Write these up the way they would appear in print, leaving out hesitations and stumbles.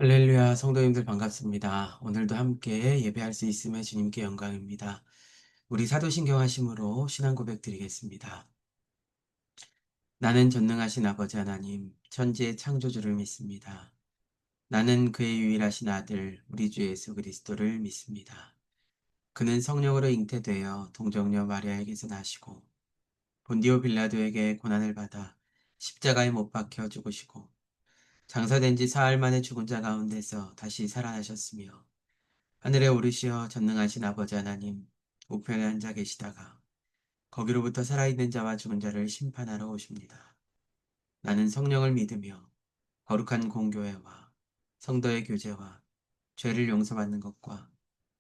할렐루야, 성도님들 반갑습니다. 오늘도 함께 예배할 수 있음에 주님께 영광입니다. 우리 사도신경 하심으로 신앙 고백 드리겠습니다. 나는 전능하신 아버지 하나님, 천지의 창조주를 믿습니다. 나는 그의 유일하신 아들, 우리 주 예수 그리스도를 믿습니다. 그는 성령으로 잉태되어 동정녀 마리아에게서 나시고 본디오 빌라도에게 고난을 받아 십자가에 못 박혀 죽으시고 장사된 지 사흘 만에 죽은 자 가운데서 다시 살아나셨으며 하늘에 오르시어 전능하신 아버지 하나님 우편에 앉아 계시다가 거기로부터 살아있는 자와 죽은 자를 심판하러 오십니다. 나는 성령을 믿으며 거룩한 공교회와 성도의 교제와 죄를 용서받는 것과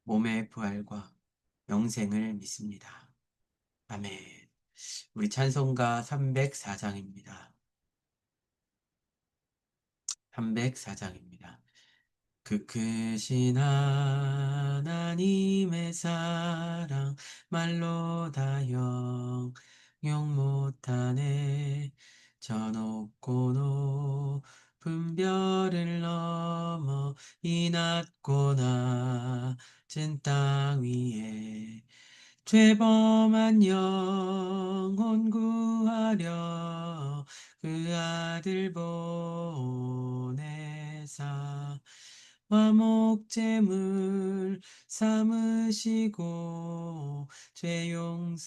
몸의 부활과 영생을 믿습니다. 아멘. 우리 찬송가 304장입니다. 304장입니다. 그 크신 하나님의 사랑 말로 다 형용 못하네. 저 높고 높은 별을 넘어 이 낮고 낮은 땅 위에 죄범한 영혼 구하려 그 아들 보내사 화목제물 삼으시고 죄 용서하셨네.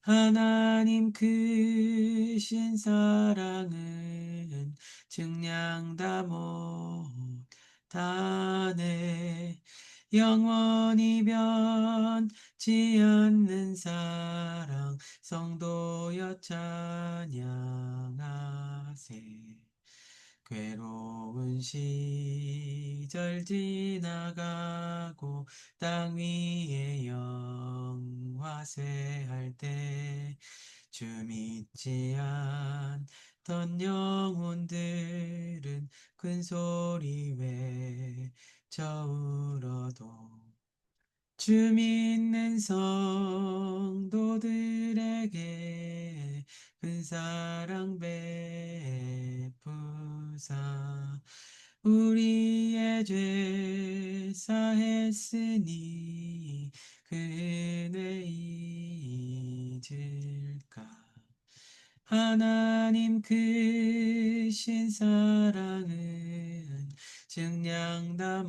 하나님 크신 사랑은 증량 다 못하네. 영원히 변치 않는 사랑 성도여 찬양하세. 괴로운 시절 지나가고 땅 위에 영화쇠할 때 주 믿지 않던 영혼들은 큰 소리 외쳐 울어도 주 믿는 성도들에게 큰 사랑 베푸사 우리의 죄 사했으니 그 은혜 잊을까. 하나님 크신 사랑은 증량 다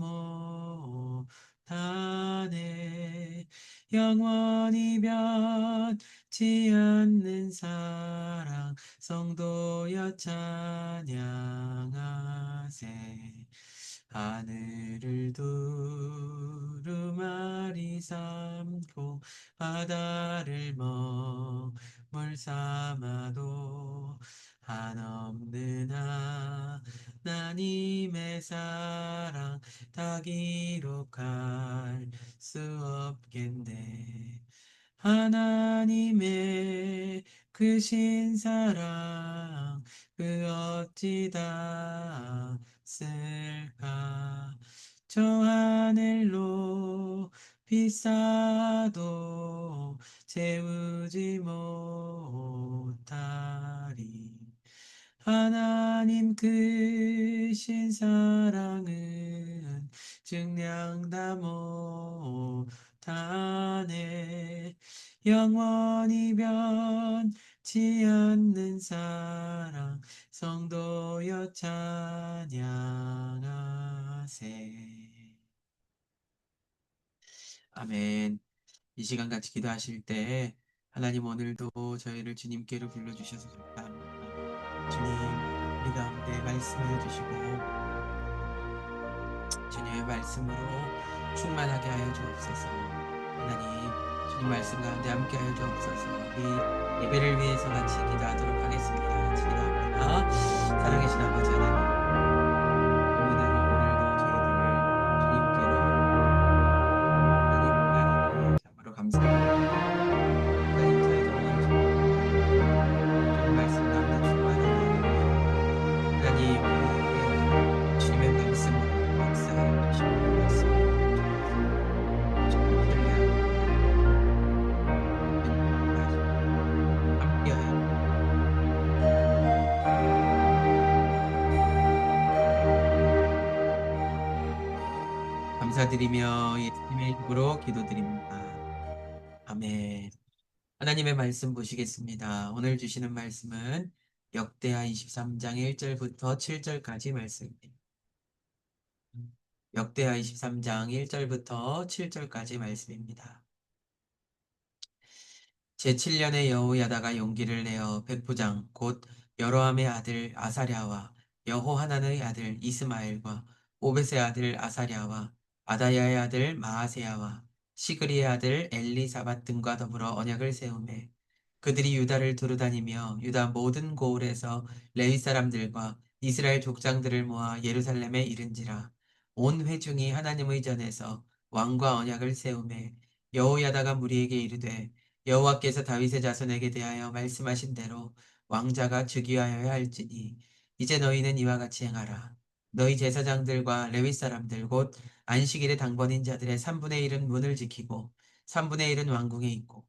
못하네. 영원히 변치 않는 사랑 성도여 찬양하세. 하늘을 두루마리 삼고 바다를 먹물 삼아도 한없는 하나님의 사랑 다 기록할 수 없겠네. 하나님의 크신 사랑 그 어찌 다 쓸까. 저 하늘로 비싸도 채우지 못하리. 하나님 크신 사랑은 증량 다 못하네. 영원히 변치 않는 사랑 성도여 찬양하세. 아멘. 이 시간 같이 기도하실 때 하나님 오늘도 저희를 주님께로 불러주셔서 감사합니다. 주님, 우리 가운데 말씀해 주시고 주님의 말씀으로 충만하게 하여 주옵소서. 하나님, 주님 말씀 가운데 함께 하여 주옵소서. 우리 예배를 위해서 같이 기도하도록 하겠습니다. 같이 기도합니다. 사랑하신 아버지 하나님, 오늘도 저희들을 주님께로 하나님 참으로 감사합니다. 하나님 저희들을 주님 말씀 가운데 충만하게 하나님 우리에게 주님의 말씀으로 역사해 주시고 말씀을 주님 함께하여 감사드리며 예수님의 이름으로 기도드립니다. 아멘. 하나님의 말씀 보시겠습니다. 오늘 주시는 말씀은 역대하 23장 1절부터 7절까지 말씀입니다. 역대하 23장 1절부터 7절까지 말씀입니다. 제7년에 여호야다가 용기를 내어 백부장 곧 여로함의 아들 아사랴와 여호하난의 아들 이스마엘과 오벳의 아들 아사랴와 아다야의 아들 마아세야와 시그리의 아들 엘리사밧 등과 더불어 언약을 세우매 그들이 유다를 두루다니며 유다 모든 고을에서 레위 사람들과 이스라엘 족장들을 모아 예루살렘에 이른지라 온 회중이 하나님의 전에서 왕과 언약을 세우매 여호야다가 무리에게 이르되 여호와께서 다윗의 자손에게 대하여 말씀하신 대로 왕자가 즉위하여야 할지니 이제 너희는 이와 같이 행하라. 너희 제사장들과 레위 사람들 곧 안식일의 당번인 자들의 3분의 1은 문을 지키고 3분의 1은 왕궁에 있고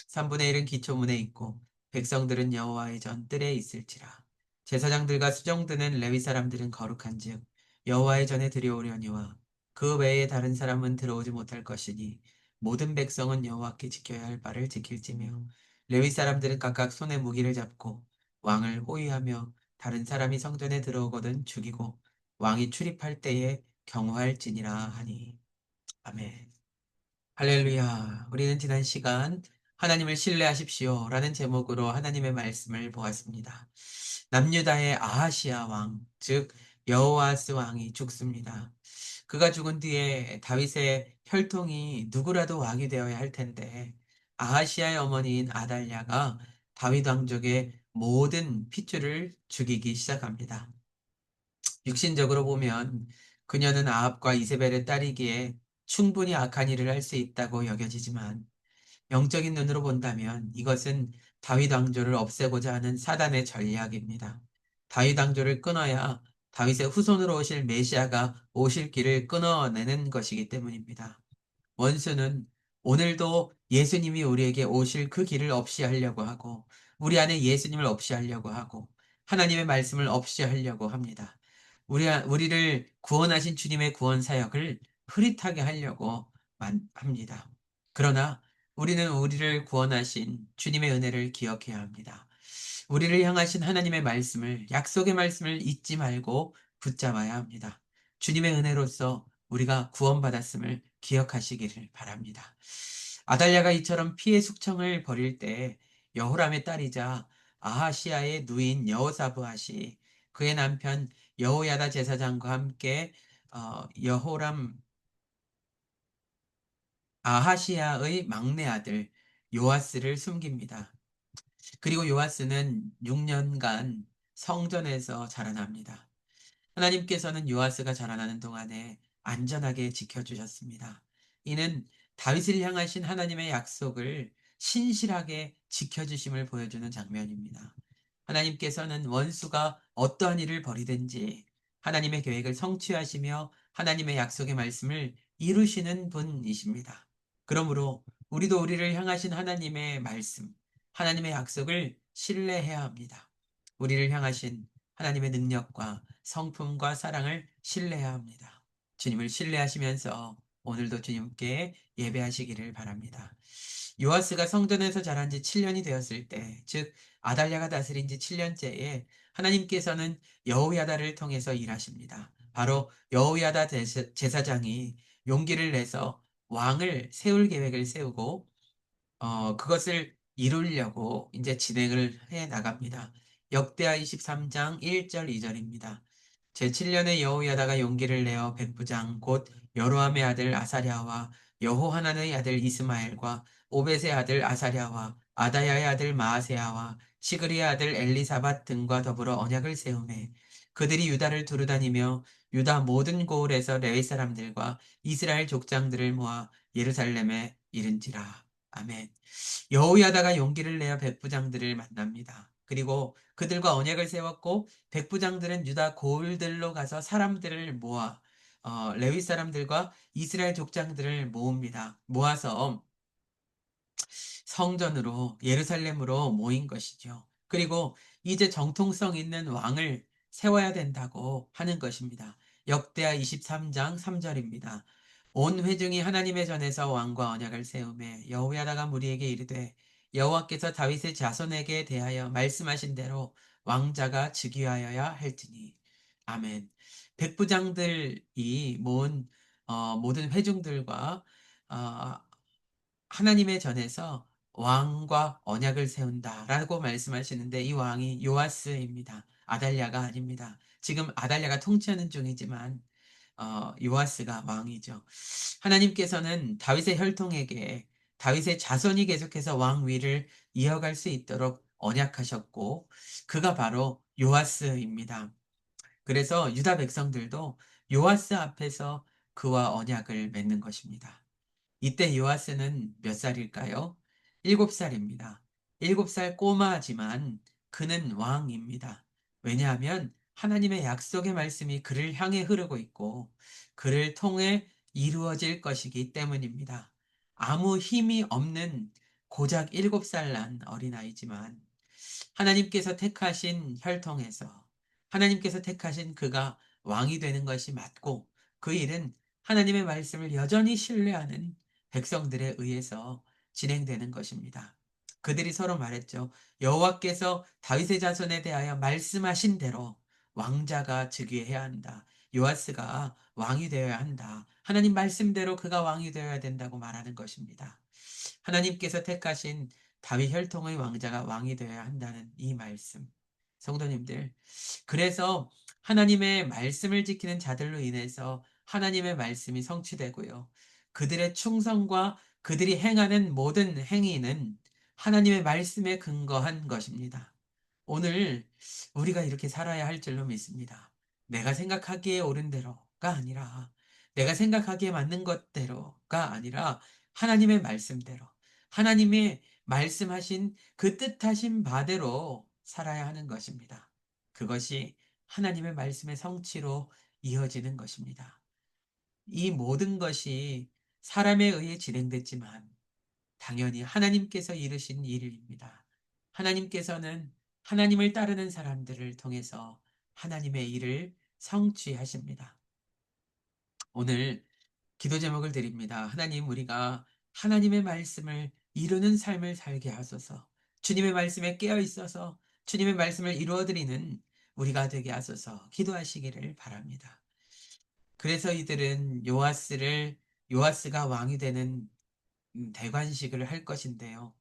3분의 1은 기초문에 있고 백성들은 여호와의 전 뜰에 있을지라. 제사장들과 수종드는 레위 사람들은 거룩한즉 여호와의 전에 들여오려니와 그 외에 다른 사람은 들어오지 못할 것이니 모든 백성은 여호와께 지켜야 할 바를 지킬지며 레위 사람들은 각각 손에 무기를 잡고 왕을 호위하며 다른 사람이 성전에 들어오거든 죽이고 왕이 출입할 때에 경호할지니라 하니. 아멘. 할렐루야. 우리는 지난 시간 하나님을 신뢰하십시오 라는 제목으로 하나님의 말씀을 보았습니다. 남유다의 아하시아 왕, 즉 여호아스 왕이 죽습니다. 그가 죽은 뒤에 다윗의 혈통이 누구라도 왕이 되어야 할 텐데 아하시아의 어머니인 아달랴가 다윗 왕족의 모든 핏줄을 죽이기 시작합니다. 육신적으로 보면 그녀는 아합과 이세벨의 딸이기에 충분히 악한 일을 할 수 있다고 여겨지지만 영적인 눈으로 본다면 이것은 다윗 왕조를 없애고자 하는 사단의 전략입니다. 다윗 왕조를 끊어야 다윗의 후손으로 오실 메시아가 오실 길을 끊어내는 것이기 때문입니다. 원수는 오늘도 예수님이 우리에게 오실 그 길을 없이 하려고 하고 우리 안에 예수님을 없이 하려고 하고 하나님의 말씀을 없이 하려고 합니다. 우리를 구원하신 주님의 구원 사역을 흐릿하게 하려고 합니다. 그러나 우리는 우리를 구원하신 주님의 은혜를 기억해야 합니다. 우리를 향하신 하나님의 말씀을, 약속의 말씀을 잊지 말고 붙잡아야 합니다. 주님의 은혜로서 우리가 구원받았음을 기억하시기를 바랍니다. 아달랴가 이처럼 피해 숙청을 벌일 때 여호람의 딸이자 아하시아의 누인 여호사브앗이 그의 남편 여호야다 제사장과 함께 여호람 아하시아의 막내 아들 요아스를 숨깁니다. 그리고 요아스는 6년간 성전에서 자라납니다. 하나님께서는 요아스가 자라나는 동안에 안전하게 지켜주셨습니다. 이는 다윗을 향하신 하나님의 약속을 신실하게 지켜주심을 보여주는 장면입니다. 하나님께서는 원수가 어떠한 일을 벌이든지 하나님의 계획을 성취하시며 하나님의 약속의 말씀을 이루시는 분이십니다. 그러므로 우리도 우리를 향하신 하나님의 말씀, 하나님의 약속을 신뢰해야 합니다. 우리를 향하신 하나님의 능력과 성품과 사랑을 신뢰해야 합니다. 주님을 신뢰하시면서 오늘도 주님께 예배하시기를 바랍니다. 요아스가 성전에서 자란 지 7년이 되었을 때, 즉 아달랴가 다스린 지 7년째에 하나님께서는 여호야다를 통해서 일하십니다. 바로 여호야다 제사장이 용기를 내서 왕을 세울 계획을 세우고 그것을 이루려고 이제 진행을 해 나갑니다. 역대하 23장 1절 2절입니다. 제7년에 여호야다가 용기를 내어 백부장 곧 여로함의 아들 아사랴와 여호하난의 아들 이스마엘과 오벳의 아들 아사랴와 아다야의 아들 마아세야와 시그리의 아들 엘리사밧 등과 더불어 언약을 세우매 그들이 유다를 두루다니며 유다 모든 고을에서 레위 사람들과 이스라엘 족장들을 모아 예루살렘에 이른지라. 아멘. 여호야다가 용기를 내어 백부장들을 만납니다. 그리고 그들과 언약을 세웠고 백부장들은 유다 고을들로 가서 사람들을 모아 레위 사람들과 이스라엘 족장들을 모읍니다. 모아서 성전으로 예루살렘으로 모인 것이죠. 그리고 이제 정통성 있는 왕을 세워야 된다고 하는 것입니다. 역대하 23장 3절입니다. 온 회중이 하나님의 전에서 왕과 언약을 세우매 여호야다가 무리에게 이르되 여호와께서 다윗의 자손에게 대하여 말씀하신 대로 왕자가 즉위하여야 할지니. 아멘. 백부장들이 모은 모든 회중들과 어, 하나님의 전에서 왕과 언약을 세운다라고 말씀하시는데, 이 왕이 요아스입니다. 아달랴가 아닙니다. 지금 아달랴가 통치하는 중이지만 요아스가 왕이죠. 하나님께서는 다윗의 혈통에게 다윗의 자손이 계속해서 왕위를 이어갈 수 있도록 언약하셨고, 그가 바로 요아스입니다. 그래서 유다 백성들도 요아스 앞에서 그와 언약을 맺는 것입니다. 이때 요아스는 몇 살일까요? 7살입니다. 7살 꼬마지만 그는 왕입니다. 왜냐하면 하나님의 약속의 말씀이 그를 향해 흐르고 있고 그를 통해 이루어질 것이기 때문입니다. 아무 힘이 없는 고작 7살 난 어린아이지만 하나님께서 택하신 혈통에서 하나님께서 택하신 그가 왕이 되는 것이 맞고, 그 일은 하나님의 말씀을 여전히 신뢰하는 백성들에 의해서 진행되는 것입니다. 그들이 서로 말했죠. 여호와께서 다윗의 자손에 대하여 말씀하신 대로 왕자가 즉위해야 한다. 요아스가 왕이 되어야 한다. 하나님 말씀대로 그가 왕이 되어야 된다고 말하는 것입니다. 하나님께서 택하신 다윗 혈통의 왕자가 왕이 되어야 한다는 이 말씀. 성도님들, 그래서 하나님의 말씀을 지키는 자들로 인해서 하나님의 말씀이 성취되고요. 그들의 충성과 그들이 행하는 모든 행위는 하나님의 말씀에 근거한 것입니다. 오늘 우리가 이렇게 살아야 할 줄로 믿습니다. 내가 생각하기에 옳은 대로가 아니라, 내가 생각하기에 맞는 것대로가 아니라 하나님의 말씀대로, 하나님의 말씀하신 그 뜻하신 바대로 살아야 하는 것입니다. 그것이 하나님의 말씀의 성취로 이어지는 것입니다. 이 모든 것이 사람에 의해 진행됐지만 당연히 하나님께서 이루신 일입니다. 하나님께서는 하나님을 따르는 사람들을 통해서 하나님의 일을 성취하십니다. 오늘 기도 제목을 드립니다. 하나님, 우리가 하나님의 말씀을 이루는 삶을 살게 하소서. 주님의 말씀에 깨어 있어서 주님의 말씀을 이루어드리는 우리가 되게 하소서. 기도하시기를 바랍니다. 그래서 이들은 요아스가 왕이 되는 대관식을 할 것인데요.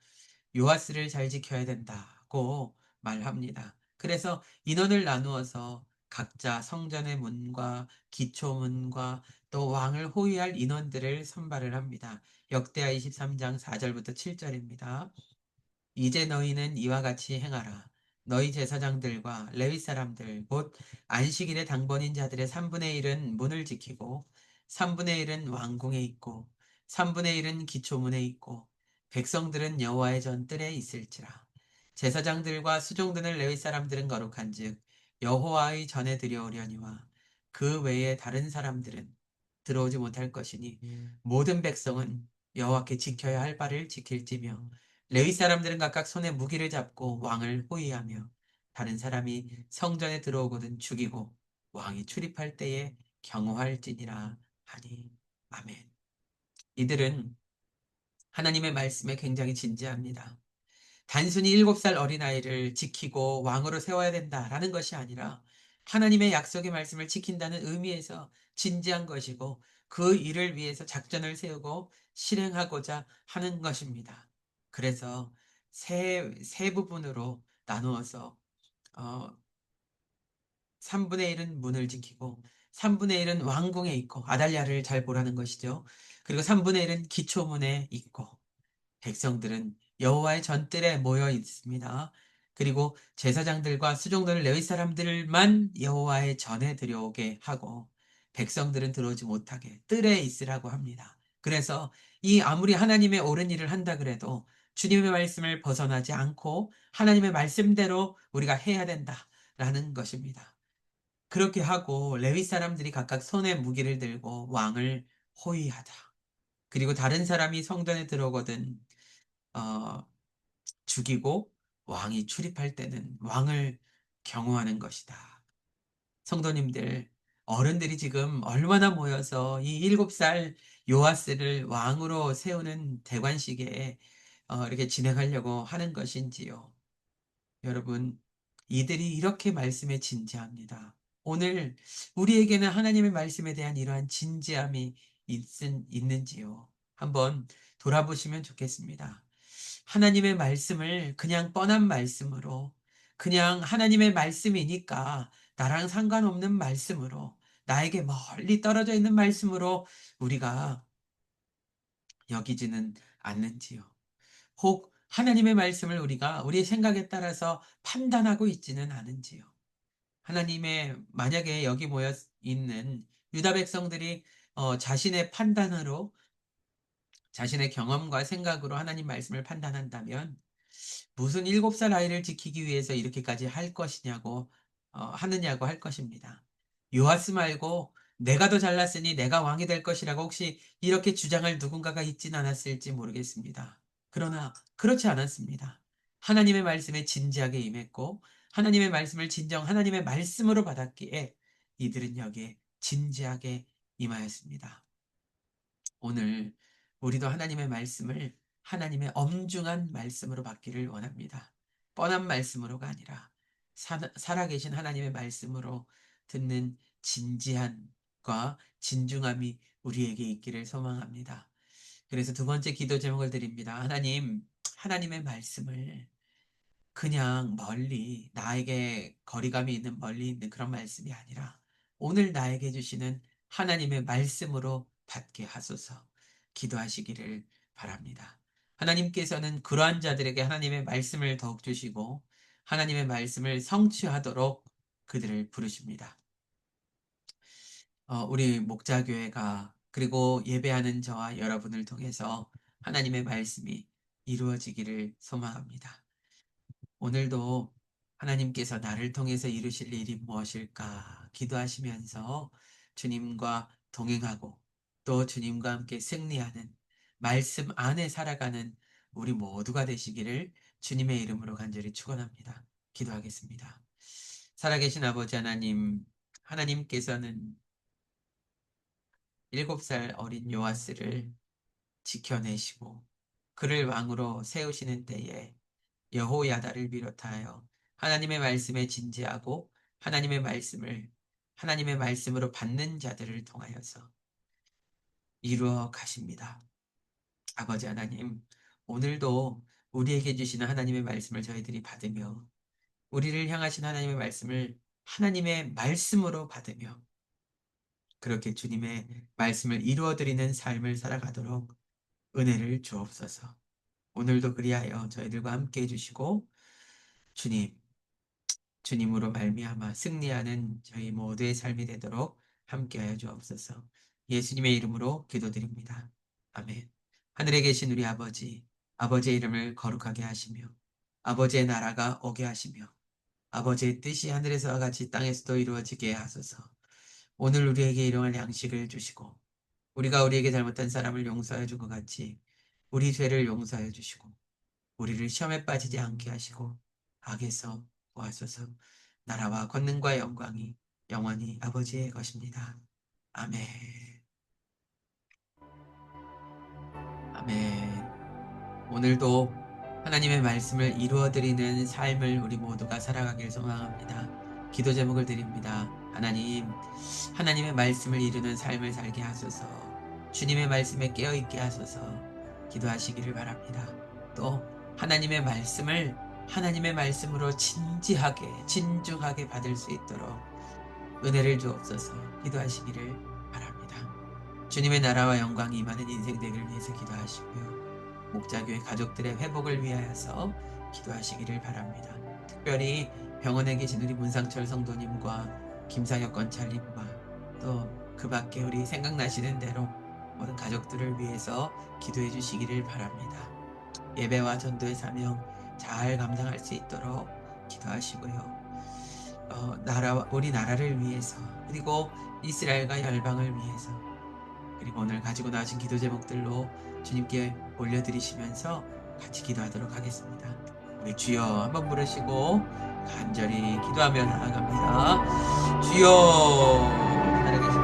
요아스를 잘 지켜야 된다고 말합니다. 그래서 인원을 나누어서 각자 성전의 문과 기초문과 또 왕을 호위할 인원들을 선발을 합니다. 역대하 23장 4절부터 7절입니다. 이제 너희는 이와 같이 행하라. 너희 제사장들과 레위 사람들 곧 안식일의 당번인 자들의 3분의 1은 문을 지키고 3분의 1은 왕궁에 있고 3분의 1은 기초문에 있고 백성들은 여호와의 전뜰에 있을지라. 제사장들과 수종드는 레위 사람들은 거룩한즉 여호와의 전에 들여오려니와 그 외에 다른 사람들은 들어오지 못할 것이니 모든 백성은 여호와께 지켜야 할 바를 지킬지며 레위 사람들은 각각 손에 무기를 잡고 왕을 호위하며 다른 사람이 성전에 들어오거든 죽이고 왕이 출입할 때에 경호할지니라 하니. 아멘. 이들은 하나님의 말씀에 굉장히 진지합니다. 단순히 7살 어린아이를 지키고 왕으로 세워야 된다라는 것이 아니라 하나님의 약속의 말씀을 지킨다는 의미에서 진지한 것이고, 그 일을 위해서 작전을 세우고 실행하고자 하는 것입니다. 그래서 세 부분으로 나누어서 어, 3분의 1은 문을 지키고 3분의 1은 왕궁에 있고, 아달랴를 잘 보라는 것이죠. 그리고 3분의 1은 기초문에 있고 백성들은 여호와의 전뜰에 모여 있습니다. 그리고 제사장들과 수종들 레위 사람들만 여호와의 전에 들여오게 하고 백성들은 들어오지 못하게 뜰에 있으라고 합니다. 그래서 이 아무리 하나님의 옳은 일을 한다 그래도 주님의 말씀을 벗어나지 않고 하나님의 말씀대로 우리가 해야 된다라는 것입니다. 그렇게 하고 레위 사람들이 각각 손에 무기를 들고 왕을 호위하다. 그리고 다른 사람이 성전에 들어오거든 어, 죽이고 왕이 출입할 때는 왕을 경호하는 것이다. 성도님들, 어른들이 지금 얼마나 모여서 이 7살 요아스를 왕으로 세우는 대관식에 이렇게 진행하려고 하는 것인지요. 여러분, 이들이 이렇게 말씀에 진지합니다. 오늘 우리에게는 하나님의 말씀에 대한 이러한 진지함이 있는지요? 한번 돌아보시면 좋겠습니다. 하나님의 말씀을 그냥 뻔한 말씀으로, 그냥 하나님의 말씀이니까 나랑 상관없는 말씀으로, 나에게 멀리 떨어져 있는 말씀으로 우리가 여기지는 않는지요. 혹 하나님의 말씀을 우리가 우리의 생각에 따라서 판단하고 있지는 않은지요. 하나님의 만약에 여기 모여 있는 유다 백성들이 자신의 판단으로, 자신의 경험과 생각으로 하나님 말씀을 판단한다면 무슨 7살 아이를 지키기 위해서 이렇게까지 할 것이냐고 하느냐고 할 것입니다. 요아스 말고 내가 더 잘났으니 내가 왕이 될 것이라고 혹시 이렇게 주장할 누군가가 있진 않았을지 모르겠습니다. 그러나 그렇지 않았습니다. 하나님의 말씀에 진지하게 임했고 하나님의 말씀을 진정 하나님의 말씀으로 받았기에 이들은 여기에 진지하게 임하였습니다. 오늘 우리도 하나님의 말씀을 하나님의 엄중한 말씀으로 받기를 원합니다. 뻔한 말씀으로가 아니라 살아계신 하나님의 말씀으로 듣는 진지함과 진중함이 우리에게 있기를 소망합니다. 그래서 두 번째 기도 제목을 드립니다. 하나님, 하나님의 말씀을 그냥 멀리 나에게 거리감이 있는 멀리 있는 그런 말씀이 아니라 오늘 나에게 주시는 하나님의 말씀으로 받게 하소서 기도하시기를 바랍니다. 하나님께서는 그러한 자들에게 하나님의 말씀을 더욱 주시고 하나님의 말씀을 성취하도록 그들을 부르십니다. 우리 목자교회가 그리고 예배하는 저와 여러분을 통해서 하나님의 말씀이 이루어지기를 소망합니다. 오늘도 하나님께서 나를 통해서 이루실 일이 무엇일까 기도하시면서 주님과 동행하고 또 주님과 함께 승리하는 말씀 안에 살아가는 우리 모두가 되시기를 주님의 이름으로 간절히 축원합니다. 기도하겠습니다. 살아계신 아버지 하나님, 하나님께서는 7살 어린 요아스를 지켜내시고 그를 왕으로 세우시는 때에 여호야다를 비롯하여 하나님의 말씀에 진지하고 하나님의 말씀을 하나님의 말씀으로 받는 자들을 통하여서 이루어 가십니다. 아버지 하나님, 오늘도 우리에게 주시는 하나님의 말씀을 저희들이 받으며 우리를 향하신 하나님의 말씀을 하나님의 말씀으로 받으며 그렇게 주님의 말씀을 이루어드리는 삶을 살아가도록 은혜를 주옵소서. 오늘도 그리하여 저희들과 함께 해주시고 주님으로 말미암아 승리하는 저희 모두의 삶이 되도록 함께하여 주옵소서. 예수님의 이름으로 기도드립니다. 아멘. 하늘에 계신 우리 아버지, 아버지의 이름을 거룩하게 하시며 아버지의 나라가 오게 하시며 아버지의 뜻이 하늘에서와 같이 땅에서도 이루어지게 하소서. 오늘 우리에게 일용할 양식을 주시고 우리가 우리에게 잘못한 사람을 용서해 준 것 같이 우리 죄를 용서해 주시고 우리를 시험에 빠지지 않게 하시고 악에서 구하소서. 나라와 권능과 영광이 영원히 아버지의 것입니다. 아멘. 아멘. 오늘도 하나님의 말씀을 이루어드리는 삶을 우리 모두가 살아가길 소망합니다. 기도 제목을 드립니다. 하나님, 하나님의 말씀을 이루는 삶을 살게 하소서. 주님의 말씀에 깨어있게 하소서. 기도하시기를 바랍니다. 또 하나님의 말씀을 하나님의 말씀으로 진지하게 진중하게 받을 수 있도록 은혜를 주옵소서. 기도하시기를 바랍니다. 주님의 나라와 영광이 임하는 인생 되기를 위해서 기도하시고요. 목자교회 가족들의 회복을 위하여서 기도하시기를 바랍니다. 특별히 병원에 계신 우리 문상철 성도님과 김상혁 권찰님과 또 그 밖에 우리 생각나시는 대로 모든 가족들을 위해서 기도해 주시기를 바랍니다. 예배와 전도의 사명 잘 감당할 수 있도록 기도하시고요. 우리 나라를 위해서 그리고 이스라엘과 열방을 위해서 그리고 오늘 가지고 나오신 기도 제목들로 주님께 올려드리시면서 같이 기도하도록 하겠습니다. 우리 주여 한번 부르시고 간절히 기도하며 나아갑니다. 주여 살아계신